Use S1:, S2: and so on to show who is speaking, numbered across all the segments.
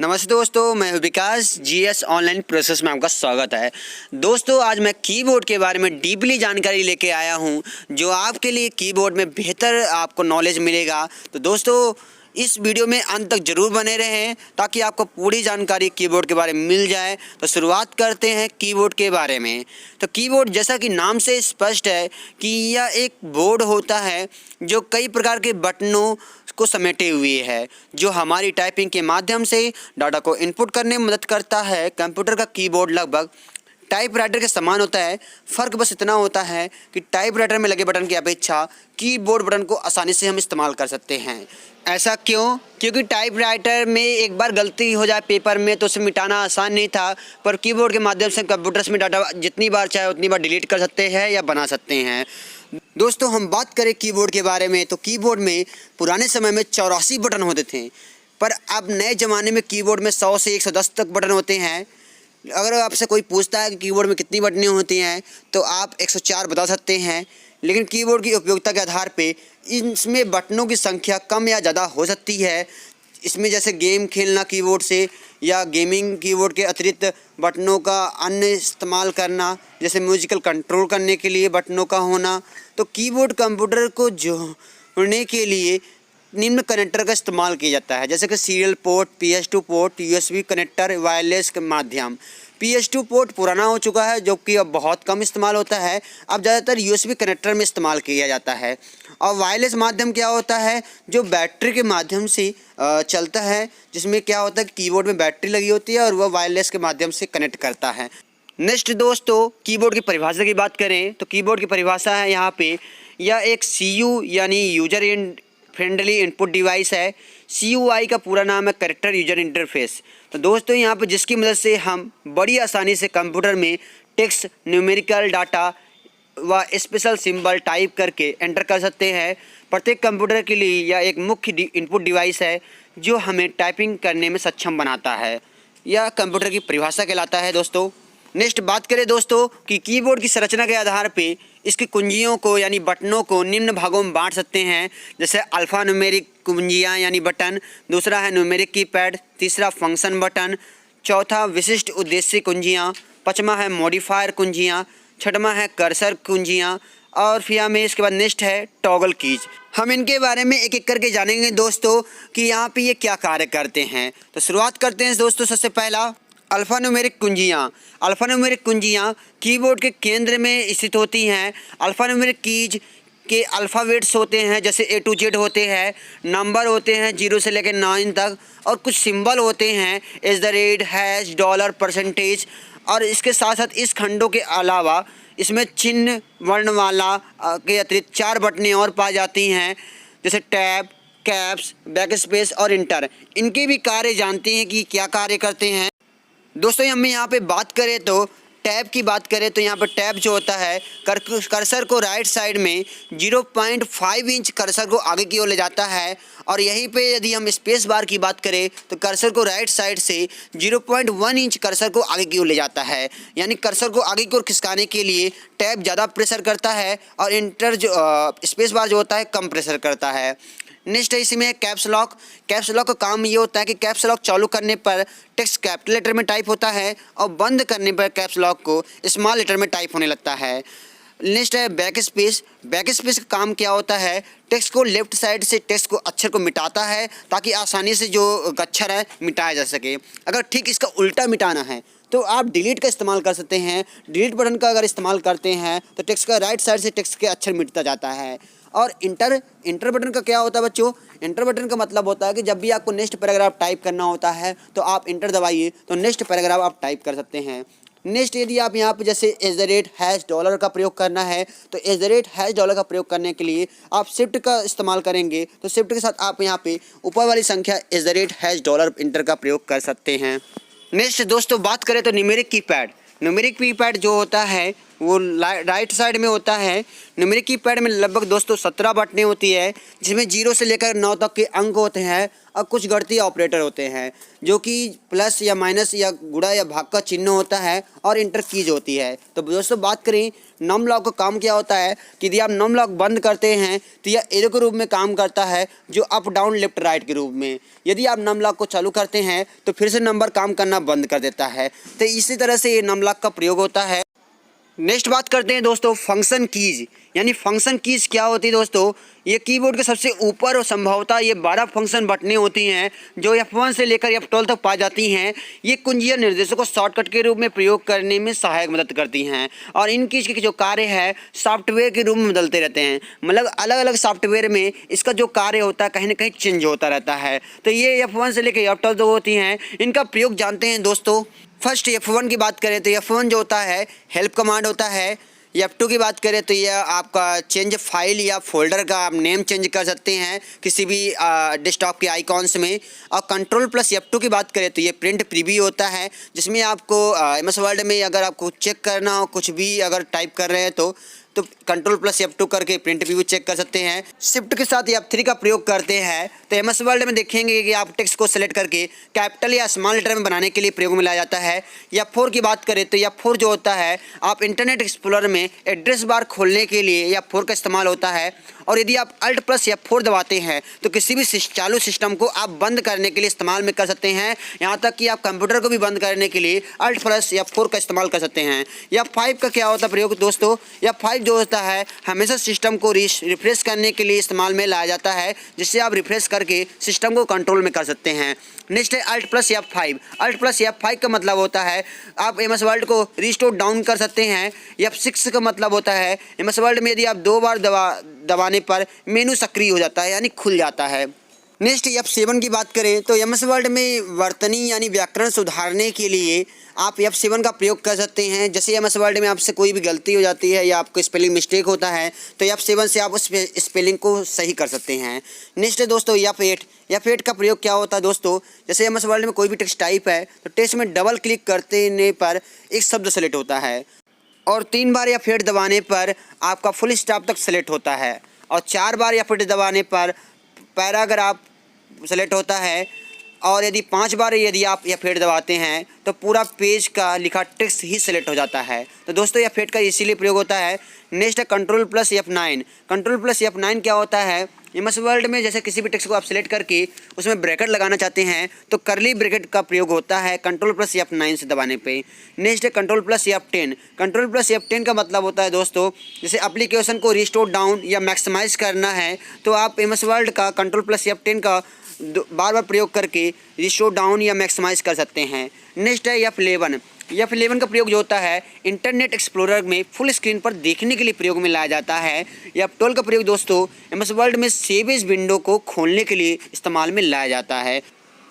S1: नमस्ते दोस्तों, मैं हूं विकास। जीएस ऑनलाइन प्रोसेस में आपका स्वागत है। दोस्तों, आज मैं कीबोर्ड के बारे में डीपली जानकारी लेके आया हूं, जो आपके लिए कीबोर्ड में बेहतर आपको नॉलेज मिलेगा। तो दोस्तों, इस वीडियो में अंत तक जरूर बने रहें ताकि आपको पूरी जानकारी कीबोर्ड के बारे में मिल जाए। तो शुरुआत करते हैं कीबोर्ड के बारे में। तो कीबोर्ड जैसा कि नाम से स्पष्ट है कि यह एक बोर्ड होता है जो कई प्रकार के बटनों को समेटे हुए है, जो हमारी टाइपिंग के माध्यम से डाटा को इनपुट करने में मदद करता है। कंप्यूटर का कीबोर्ड लगभग टाइपराइटर के समान होता है। फ़र्क बस इतना होता है कि टाइपराइटर में लगे बटन की अपेक्षा कीबोर्ड बटन को आसानी से हम इस्तेमाल कर सकते हैं। ऐसा क्यों? क्योंकि टाइपराइटर में एक बार गलती हो जाए पेपर में तो उसे मिटाना आसान नहीं था, पर कीबोर्ड के माध्यम से कंप्यूटर्स में डाटा जितनी बार चाहे उतनी बार डिलीट कर सकते हैं या बना सकते हैं। दोस्तों, हम बात करें कीबोर्ड के बारे में तो कीबोर्ड में पुराने समय में 84 बटन होते थे, पर अब नए ज़माने में कीबोर्ड में 100 से 110 तक बटन होते हैं। अगर आपसे कोई पूछता है कि कीबोर्ड में कितनी बटनें होती हैं तो आप 104 बता सकते हैं, लेकिन कीबोर्ड की उपयोगिता के आधार पे इसमें बटनों की संख्या कम या ज़्यादा हो सकती है। इसमें जैसे गेम खेलना कीबोर्ड से, या गेमिंग कीबोर्ड के अतिरिक्त बटनों का अन्य इस्तेमाल करना, जैसे म्यूजिकल कंट्रोल करने के लिए बटनों का होना। तो कीबोर्ड कंप्यूटर को जोड़ने के लिए निम्न कनेक्टर का इस्तेमाल किया जाता है, जैसे कि serial port, PS2 port, USB connector, wireless के माध्यम। PS2 पोर्ट पुराना हो चुका है, जो कि अब बहुत कम इस्तेमाल होता है। अब ज़्यादातर USB कनेक्टर में इस्तेमाल किया जाता है। और वायरलेस माध्यम क्या होता है? जो बैटरी के माध्यम से चलता है, जिसमें क्या होता है कि कीबोर्ड में बैटरी लगी होती है और वह वायरलेस के माध्यम से कनेक्ट करता है। नेक्स्ट दोस्तों, कीबोर्ड की परिभाषा की बात करें तो कीबोर्ड की परिभाषा है यहाँ पे, यह एक CU यानी यूजर फ्रेंडली इनपुट डिवाइस है। CUI का पूरा नाम है कैरेक्टर यूजर इंटरफेस। तो दोस्तों, यहाँ पर जिसकी मदद से हम बड़ी आसानी से कंप्यूटर में टेक्स्ट, न्यूमेरिकल डाटा व स्पेशल सिंबल टाइप करके एंटर कर सकते हैं। प्रत्येक कंप्यूटर के लिए यह एक मुख्य इनपुट डिवाइस है जो हमें टाइपिंग करने में सक्षम बनाता है। यह कंप्यूटर की परिभाषा कहलाता है दोस्तों। नेक्स्ट बात करें दोस्तों कि कीबोर्ड की संरचना के आधार पे इसकी कुंजियों को यानी बटनों को निम्न भागों में बांट सकते हैं, जैसे अल्फ़ा न्यूमेरिक कुंजियाँ यानी बटन, दूसरा है न्यूमेरिक कीपैड, तीसरा फंक्शन बटन, चौथा विशिष्ट उद्देश्य कुंजियाँ, पाँचवा है मॉडिफायर कुंजियाँ, छठवां है कर्सर कुंजियाँ, और फिर हमें इसके बाद नेक्स्ट है टॉगल कीज। हम इनके बारे में एक एक करके जानेंगे दोस्तों कि यहाँ पे ये क्या कार्य करते हैं। तो शुरुआत करते हैं दोस्तों। सबसे पहला अल्फ़ान्यूमेरिक कुंजियाँ। अल्फ़ान्यूमेरिक कुंजियाँ कीबोर्ड के केंद्र में स्थित होती हैं। अल्फ़ान्यूमेरिक कीज के अल्फ़ाबेट्स होते हैं, जैसे A to Z होते हैं, नंबर होते हैं 0 से लेकर 9 तक, और कुछ सिंबल होते हैं @ हैश, डॉलर, परसेंटेज। और इसके साथ साथ इस खंडों के अलावा इसमें चिन्ह वर्णमाला के अतिरिक्त 4 बटनें और पाई जाती हैं, जैसे टैब, कैप्स, बैकस्पेस और इंटर। इनके भी कार्य जानते हैं कि क्या कार्य करते हैं। दोस्तों, हम यहाँ पे बात करें तो टैब की बात करें तो यहाँ पर टैब जो होता है कर्सर को राइट साइड में 0.5 इंच कर्सर को आगे की ओर ले जाता है, और यहीं पे यदि हम स्पेस बार की बात करें तो कर्सर को राइट साइड से 0.1 इंच कर्सर को आगे की ओर ले जाता है। यानी कर्सर को आगे की ओर खिसकाने के लिए टैब ज़्यादा प्रेशर करता है और इंटर जो स्पेस बार जो होता है कम प्रेशर करता है। नेक्स्ट है इसी में कैप्स लॉक। कैप्स लॉक का काम ये होता है कि कैप्स लॉक चालू करने पर टेक्स्ट कैपिटल लेटर में टाइप होता है और बंद करने पर कैप्स लॉक को स्मॉल लेटर में टाइप होने लगता है। नेक्स्ट है बैक स्पेस। बैक स्पेस का काम क्या होता है? टेक्स्ट को लेफ्ट साइड से टेक्स्ट को अक्षर को मिटाता है ताकि आसानी से जो अक्षर है मिटाया जा सके। अगर ठीक इसका उल्टा मिटाना है तो आप डिलीट का इस्तेमाल कर सकते हैं। डिलीट बटन का अगर इस्तेमाल करते हैं तो टेक्स्ट का राइट साइड से टेक्स्ट के अक्षर मिटता जाता है। और इंटर बटन का क्या होता है बच्चों? इंटर बटन का मतलब होता है कि जब भी आपको नेक्स्ट पैराग्राफ टाइप करना होता है तो आप इंटर दबाइए तो नेक्स्ट पैराग्राफ आप टाइप कर सकते हैं। नेक्स्ट यदि आप यहाँ पे जैसे $#, का प्रयोग करना है तो $# का प्रयोग करने के लिए आप शिफ्ट का इस्तेमाल करेंगे, तो शिफ्ट के साथ आप यहाँ पे ऊपर वाली संख्या $# इंटर का प्रयोग कर सकते हैं। नेक्स्ट दोस्तों बात करें तो न्यूमेरिक कीपैड। न्यूमेरिक कीपैड जो होता है वो राइट साइड में होता है। न्यूमेरिक कीपैड में लगभग दोस्तों 17 बटनें होती है, जिसमें 0 से लेकर 9 तक के अंक होते हैं और कुछ गणितीय ऑपरेटर होते हैं जो कि प्लस या माइनस या गुणा या भाग का चिन्ह होता है और इंटर कीज होती है। तो दोस्तों बात करें नम लॉक का काम क्या होता है कि यदि आप नम लॉक बंद करते हैं तो यह एरो के रूप में काम करता है, जो अप डाउन लेफ्ट राइट के रूप में। यदि आप नम लॉक को चालू करते हैं तो फिर से नंबर काम करना बंद कर देता है। तो इसी तरह से ये नम लॉक का प्रयोग होता है। नेक्स्ट बात करते हैं दोस्तों फंक्शन कीज, यानी फंक्शन कीज क्या होती है दोस्तों। ये कीबोर्ड के सबसे ऊपर और संभवतः ये 12 फंक्शन बटनें होती हैं जो F1 से लेकर F12 तक पाई जाती हैं। ये कुंजीय निर्देशों को शॉर्टकट के रूप में प्रयोग करने में सहायक मदद करती हैं और इन कीज के जो कार्य है सॉफ्टवेयर के रूप में बदलते रहते हैं। मतलब अलग अलग सॉफ्टवेयर में इसका जो कार्य होता है कहीं ना कहीं चेंज होता रहता है। तो ये F1 से लेकर F12 तक होती हैं। इनका प्रयोग जानते हैं दोस्तों। फर्स्ट F1 की बात करें तो F1 जो होता है हेल्प कमांड होता है। F2 की बात करें तो यह आपका चेंज फाइल या फोल्डर का आप नेम चेंज कर सकते हैं किसी भी डेस्कटॉप के आइकॉन्स में। और कंट्रोल प्लस F2 की बात करें तो ये प्रिंट प्रीव्यू होता है, जिसमें आपको MS वर्ड में अगर आपको चेक करना हो कुछ भी अगर टाइप कर रहे हैं तो कंट्रोल प्लस F2 करके प्रिंट प्रीव्यू चेक कर सकते हैं। शिफ्ट के साथ F3 का प्रयोग करते हैं तो MS वर्ड में देखेंगे कि आप टेक्स्ट को सेलेक्ट करके कैपिटल या स्मॉल लेटर में बनाने के लिए प्रयोग में लाया जाता है। F4 की बात करें तो F4 जो होता है आप इंटरनेट एक्सप्लोरर में एड्रेस बार खोलने के लिए F4 का इस्तेमाल होता है। और यदि आप अल्ट प्लस F4 दबाते हैं तो किसी भी चालू सिस्टम को आप बंद करने के लिए इस्तेमाल में कर सकते हैं। यहाँ तक कि आप कंप्यूटर को भी बंद करने के लिए अल्ट प्लस F4 का इस्तेमाल कर सकते हैं। F5 का क्या होता है प्रयोग दोस्तों। F5 जो होता है हमेशा सिस्टम को रिफ्रेश करने के लिए इस्तेमाल में लाया जाता है, जिससे आप रिफ्रेश करके सिस्टम को कंट्रोल में कर सकते हैं। नेक्स्ट है alt plus F5। Alt plus F5 का मतलब होता है आप MS वर्ड को रिस्टोर डाउन कर सकते हैं। F6 का मतलब होता है MS वर्ड में यदि आप 2 बार दबाने पर मेनू सक्रिय हो जाता है, यानी खुल जाता है। नेक्स्ट F7 की बात करें तो MS वर्ड में वर्तनी यानी व्याकरण सुधारने के लिए आप F7 का प्रयोग कर सकते हैं। जैसे MS वर्ड में आपसे कोई भी गलती हो जाती है या आपको स्पेलिंग मिस्टेक होता है तो F7 से आप उस स्पेलिंग को सही कर सकते हैं। नेक्स्ट है दोस्तों F8 का प्रयोग क्या होता है दोस्तों। जैसे MS वर्ड में कोई भी टेक्स्ट टाइप है तो टेक्स्ट में डबल क्लिक करने पर एक शब्द सेलेक्ट होता है और 3 बार F8 दबाने पर आपका फुल स्टॉप तक सेलेक्ट होता है और 4 बार F8 दबाने पर पैराग्राफ सेलेक्ट होता है और यदि 5 बार यदि आप F8 दबाते हैं तो पूरा पेज का लिखा टेक्स्ट ही सेलेक्ट हो जाता है। तो दोस्तों F8 का इसीलिए प्रयोग होता है। नेक्स्ट है control plus F9। Control plus F9 क्या होता है। MS वर्ड में जैसे किसी भी टेक्स्ट को आप सेलेक्ट करके उसमें ब्रैकेट लगाना चाहते हैं तो करली ब्रैकेट का प्रयोग होता है कंट्रोल प्लस F9 से दबाने पे। नेक्स्ट है control plus F10। Control plus F10 का मतलब होता है दोस्तों जैसे एप्लीकेशन को रिस्टोर डाउन या मैक्सिमाइज करना है तो आप MS वर्ड का कंट्रोल प्लस F10 का बार बार प्रयोग करके रिस्टोर डाउन या मैक्सिमाइज कर सकते हैं। नेक्स्ट है F11 का प्रयोग जो होता है इंटरनेट एक्सप्लोरर में फुल स्क्रीन पर देखने के लिए प्रयोग में लाया जाता है। F12 का प्रयोग दोस्तों MS वर्ड में सेवेज विंडो को खोलने के लिए इस्तेमाल में लाया जाता है।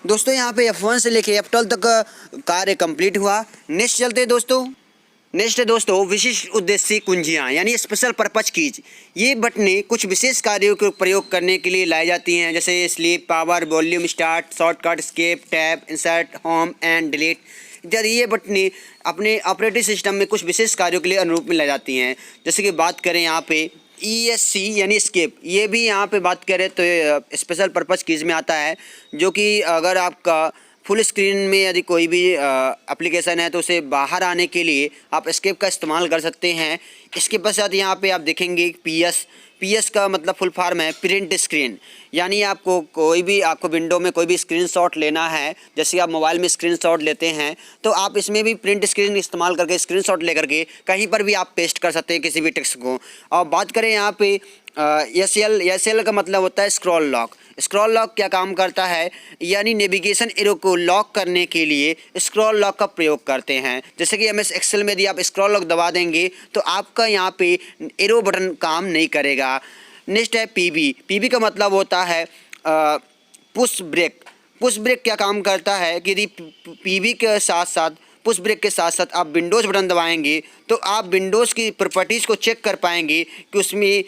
S1: दोस्तों यहाँ पे F1 से लेके F12 तक का कार्य कंप्लीट हुआ। नेक्स्ट चलते हैं दोस्तों। नेक्स्ट है दोस्तों विशिष्ट उद्देश्य कुंजियाँ यानी स्पेशल पर्पज कीज। ये बटनें कुछ विशेष कार्यों के प्रयोग करने के लिए लाई जाती हैं, जैसे sleep, power, volume, start, shortcut, escape, tab, insert, home and delete इत्यादि। ये बटनें अपने ऑपरेटिंग सिस्टम में कुछ विशेष कार्यों के लिए अनुरूप में लाई जाती हैं। जैसे कि बात करें यहाँ पे ESC यानी एस्केप, ये भी यहाँ पे बात करें तो स्पेशल पर्पज कीज में आता है, जो कि अगर आपका फुल स्क्रीन में यदि कोई भी एप्लीकेशन है तो उसे बाहर आने के लिए आप एस्केप का इस्तेमाल कर सकते हैं। इसके पश्चात यहाँ पे आप देखेंगे PS का मतलब फुल फॉर्म है प्रिंट स्क्रीन, यानी आपको विंडो में कोई भी स्क्रीनशॉट लेना है, जैसे आप मोबाइल में स्क्रीनशॉट लेते हैं तो आप इसमें भी प्रिंट स्क्रीन इस्तेमाल करके स्क्रीनशॉट लेकर के कहीं पर भी आप पेस्ट कर सकते हैं किसी भी टेक्स्ट को। और बात करें यहाँ पे SL का मतलब होता है स्क्रॉल लॉक। स्क्रॉल लॉक क्या काम करता है, यानी नेविगेशन एरो को लॉक करने के लिए स्क्रॉल लॉक का प्रयोग करते हैं। जैसे कि MS एक्सेल में यदि आप स्क्रॉल लॉक दबा देंगे तो आपका यहाँ पे एरो बटन काम नहीं करेगा। नेक्स्ट है PB का मतलब होता है पुश ब्रेक क्या काम करता है कि यदि PB के साथ साथ पुश ब्रेक के साथ साथ आप विंडोज़ बटन दबाएंगे तो आप विंडोज़ की प्रॉपर्टीज़ को चेक कर पाएंगे कि उसमें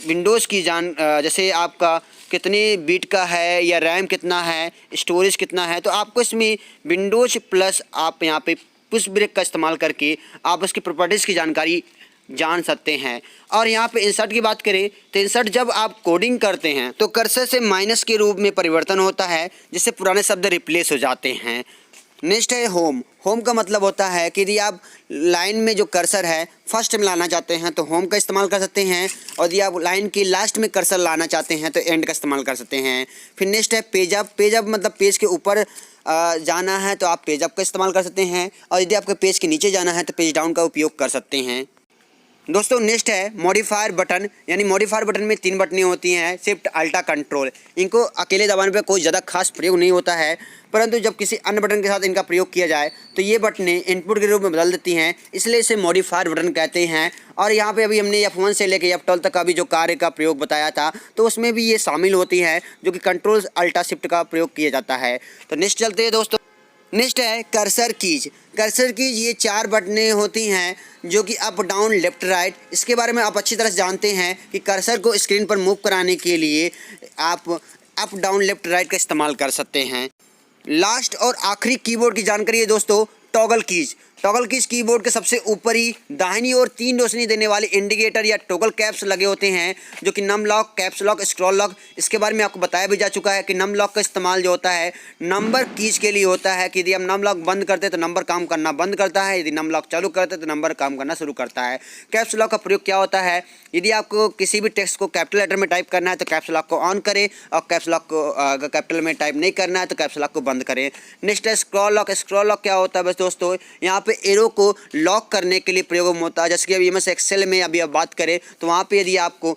S1: विंडोज़ की जैसे आपका कितने बीट का है या रैम कितना है, स्टोरेज कितना है, तो आपको इसमें विंडोज़ प्लस आप यहाँ पे पुश ब्रेक का इस्तेमाल करके आप उसकी प्रॉपर्टीज़ की जानकारी जान सकते हैं। और यहाँ पे इंसर्ट की बात करें तो इंसर्ट जब आप कोडिंग करते हैं तो कर्सर से माइनस के रूप में परिवर्तन होता है, जिससे पुराने शब्द रिप्लेस हो जाते हैं। नेक्स्ट है होम। होम का मतलब होता है कि यदि आप लाइन में जो कर्सर है फर्स्ट में लाना चाहते हैं तो होम का इस्तेमाल कर सकते हैं, और यदि आप लाइन की लास्ट में कर्सर लाना चाहते हैं तो एंड का इस्तेमाल कर सकते हैं। फिर नेक्स्ट है पेज अप। पेज अप मतलब पेज के ऊपर जाना है तो आप पेज अप का इस्तेमाल कर सकते हैं, और यदि आपको पेज के नीचे जाना है तो पेज डाउन का उपयोग कर सकते हैं। दोस्तों नेक्स्ट है मॉडिफायर बटन। यानी मॉडिफायर बटन में 3 बटनें होती हैं, शिफ्ट अल्टा कंट्रोल। इनको अकेले दबाने पर कोई ज़्यादा खास प्रयोग नहीं होता है, परंतु जब किसी अन्य बटन के साथ इनका प्रयोग किया जाए तो ये बटनें इनपुट के रूप में बदल देती हैं, इसलिए इसे मॉडिफायर बटन कहते हैं। और यहाँ पे अभी हमने F1 से लेकर F12 तक का भी जो कार्य का प्रयोग बताया था तो उसमें भी ये शामिल होती है, जो कि कंट्रोल अल्टा शिफ्ट का प्रयोग किया जाता है। तो नेक्स्ट चलते हैं दोस्तों। नेक्स्ट है कर्सर कीज। कर्सर कीज ये 4 बटनें होती हैं जो कि अप डाउन लेफ्ट राइट। इसके बारे में आप अच्छी तरह से जानते हैं कि कर्सर को स्क्रीन पर मूव कराने के लिए आप अप डाउन लेफ्ट राइट का इस्तेमाल कर सकते हैं। लास्ट और आखिरी कीबोर्ड की जानकारी है दोस्तों, toggle keys. Toggle keys keyboard के सबसे ऊपरी दाहिनी ओर 3 रोशनी देने वाले इंडिकेटर या टॉगल कैप्स लगे होते हैं, जो कि num lock, caps lock, scroll lock. इसके बारे में आपको बताया भी जा चुका है कि नम लॉक का इस्तेमाल जो होता है नंबर कीज के लिए होता है, कि यदि हम नम लॉक बंद करते हैं तो नंबर काम करना बंद करता है, यदि नम लॉक चालू करते हैं तो नंबर काम करना शुरू करता है। कैप्स लॉक का प्रयोग क्या होता है, यदि आपको किसी भी टेक्स्ट को कैपिटल लेटर में टाइप करना है तो कैप्स लॉक को ऑन करें, और कैप्स लॉक को अगर कैपिटल में टाइप नहीं करना है तो कैप्स लॉक को बंद करें। नेक्स्ट है स्क्रॉल लॉक। स्क्रॉल लॉक क्या होता है बस दोस्तों, यहाँ पे एरो को लॉक करने के लिए प्रयोग होता है। जैसे कि अभी एमएस एक्सेल में अभी आप बात करें तो वहाँ पे यदि आपको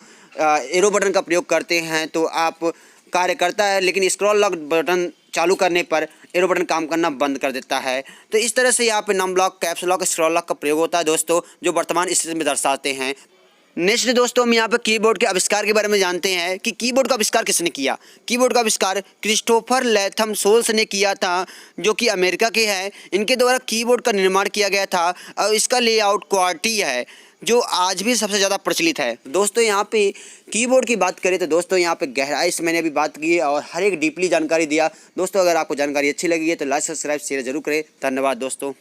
S1: एरो बटन का प्रयोग करते हैं तो आप कार्य करता है, लेकिन स्क्रॉल लॉक बटन चालू करने पर एरो बटन काम करना बंद कर देता है। तो इस तरह से यहाँ पे num lock, caps lock, scroll lock का प्रयोग होता है दोस्तों, जो वर्तमान स्थिति में दर्शाते हैं। नेक्स्ट दोस्तों हम यहाँ पर कीबोर्ड के आविष्कार के बारे में जानते हैं कि कीबोर्ड का आविष्कार किसने किया। कीबोर्ड का आविष्कार क्रिस्टोफर लैथम सोल्स ने किया था, जो कि अमेरिका के हैं। इनके द्वारा कीबोर्ड का निर्माण किया गया था, और इसका लेआउट क्वार्टी है, जो आज भी सबसे ज़्यादा प्रचलित है। दोस्तों यहाँ पे कीबोर्ड की बात करें तो दोस्तों यहाँ पे गहराई से मैंने अभी बात की और हर एक डीपली जानकारी दिया। दोस्तों अगर आपको जानकारी अच्छी लगी है तो लाइक, सब्सक्राइब, शेयर जरूर करें। धन्यवाद दोस्तों।